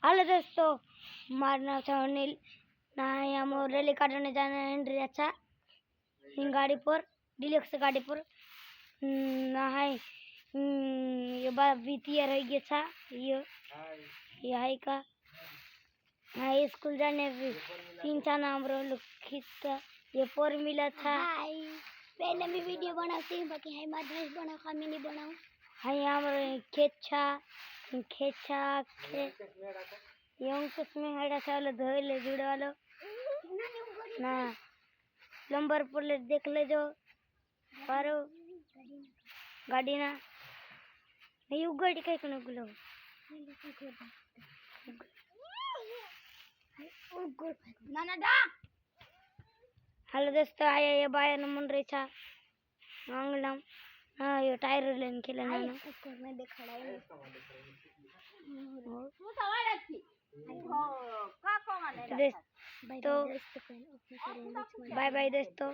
Hello दोस्तों हमारा नाम है अनिल ना हम रैली काटने जाना है अच्छा गाड़ी पर डिलक्स गाड़ी पर ना है ये बात बीती रह गया था ये है का हाँ स्कूल जाने तीन चार नाम लिखित ये पर मिला था पहले भी वीडियो बनाती हूँ बाकी है मैं ड्रेस बनाओ खामी नहीं बनाऊँ हाँ यहाँ खेचा अंकुश में हेड़ा चालो धोले जुड़े वालो ना नंबर प्लेट देख ले जो पारो गाड़ी ना नहीं उगड़ी कहीं को गुलो ना ना डा हेलो दोस्तों आया ये बाया नमन रेचा मंगलम हाँ ये टायर लेने के लिए ना मैं देखा रहा हूँ तो बाय बाय दोस्तों।